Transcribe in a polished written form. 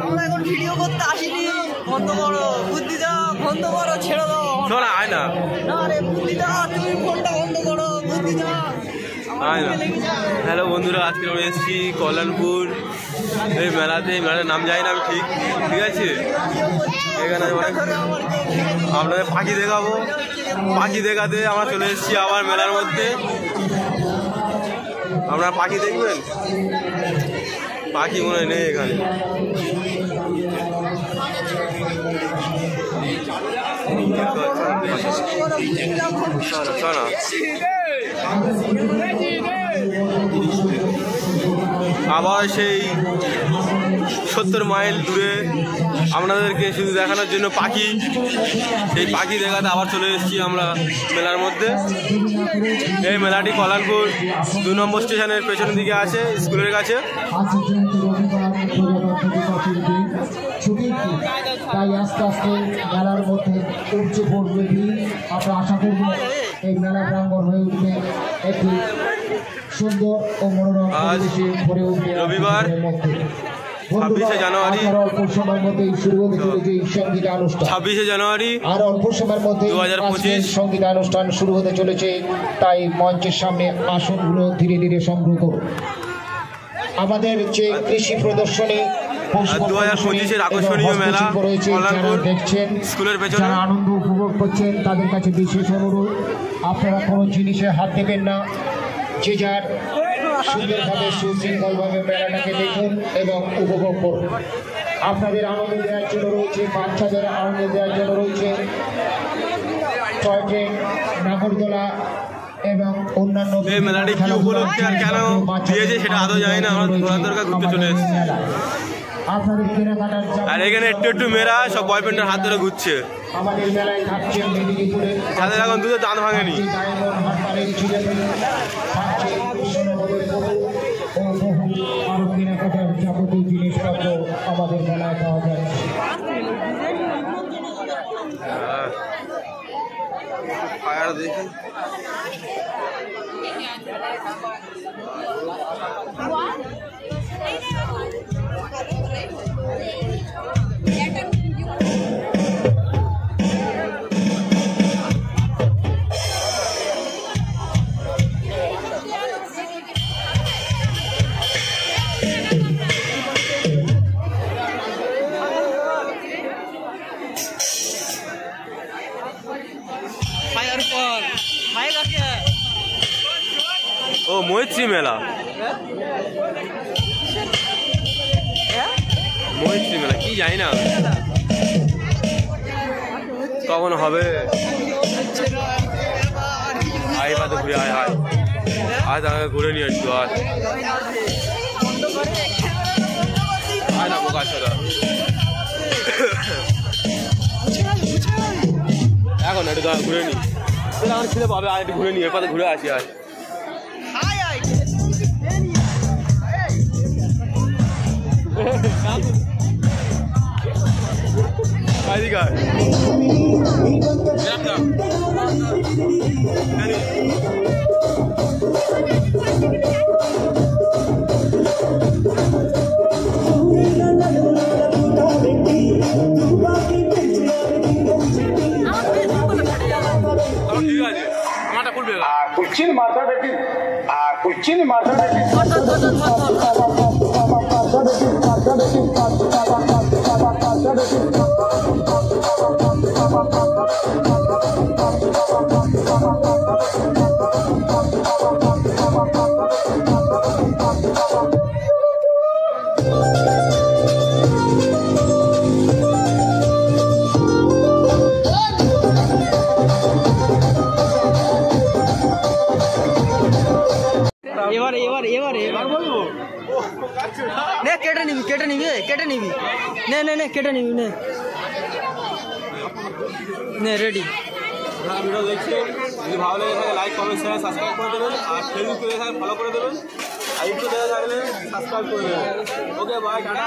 আমরা এখন ভিডিও করতে আসিনি। বন্ধ করো, বুদ্ধি দাও, বন্ধ করো, ছেড়ে দাও। না আয় না, না রে বুদ্ধি দাও, তুমি ফোনটা বন্ধ করো, বুদ্ধি দাও। হ্যালো বন্ধুরা, আজকে আমরা এসেছি কল্যাণপুর এই মেলাতে। মেলার নাম জানি না আমি ঠিক আছে। এখানে আপনাদের পাখি দেখাবো। পাখি দেখাতে আমরা চলে এসেছি আবার মেলার মধ্যে। আপনারা পাখি দেখবেন? পাখি মনে হয় নেই এখানে। আবার সেই 70 মাইল দূরে আপনাদেরকে শুধু দেখানোর জন্য পাখি, সেই পাখি দেখাতে আবার চলে এসেছি আমরা মেলার মধ্যে। এই মেলাটি কল্যাণপুর 2 নম্বর স্টেশনের পেছনের দিকে আছে, স্কুলের কাছে। তাই আস্তে আস্তে মেলার মধ্যে উপচে পড়বে ভিড়। আমরা আশা করব এই মেলা প্রাঙ্গণ হয়ে উঠবে একটি সুন্দর ও মনোরম পরিবেশে ভরে উঠবে। রবিবার 26শে জানুয়ারি, অল্প সময়ের মধ্যেই শুরু হতে চলেছে এই সঙ্গীতানুষ্ঠান। 26শে জানুয়ারি আর অল্প সময়ের মধ্যে 2025 সঙ্গীতানুষ্ঠান শুরু হতে চলেছে। তাই মঞ্চের সামনে আসনগুলো ধীরে ধীরে সংগ্রহ করুন। আমাদের যে কৃষি প্রদর্শনী 2025-এর আকর্ষণীয় মেলা কল্যাণপুর দেখছেন, স্কুলের পেছনে যারা আনন্দ উপভোগ করছেন তাদের কাছে বিশেষ অনুরোধ, আপনারা কোনো জিনিসে হাত দেবেন না। যে যার সুন্দরভাবে সুশৃঙ্খলভাবে মেলাটাকে দেখুন এবং উপভোগ করুন। আপনাদের আনন্দ দেওয়ার জন্য রয়েছে, বাচ্চাদের আনন্দ দেওয়ার জন্য রয়েছে টয় ট্রেন, নাগরদোলা এবং অন্যান্য। এই মেলাটি কি উপলক্ষে আর কেন দিয়েছে সেটা আদৌ জানি না। আমরা ঘোরার দরকার ঘুরতে চলে এসেছি। আপনাদের কেনাকাটার আর এখানে একটু মেয়েরা সব বয়ফ্রেন্ডের হাত ধরে ঘুরছে। আমাদের মেলায় থাকছে মেদিনীপুরে, তাদের এখন দুধের দাঁত ভাঙেনি। আরো কেনাকাটার যাবতীয় জিনিসপত্র আমাদের মেলায় পাওয়া যাচ্ছে। দেখি ও মৈত্রী মেলা, মৈত্রী মেলা কি জানি না কখন হবে। আয় পাতে ঘুরে আয় আয় আয় তাকে ঘুরে নিয়ে আসবো। আয় না বোকা ছাড়া এখন একটু দাঁড়া ঘুরে নি, এখন ছেলে পাবে। আর একটু ঘুরে নিয়ে পাতে ঘুরে আসি। আয় कुर्चीन माता কেটে নিবি নে কেটে নিবি নে রেডি। ভিডিও দেখছেন, যদি ভালো লেগে থাকে লাইক কমেন্ট শেয়ার সাবস্ক্রাইব করে দেবেন। আর ফেসবুক পেজে থাকে ফলো করে দেবেন। আর ইউটিউবে থাকলে সাবস্ক্রাইব করে দেবেন। Okay bye, tata.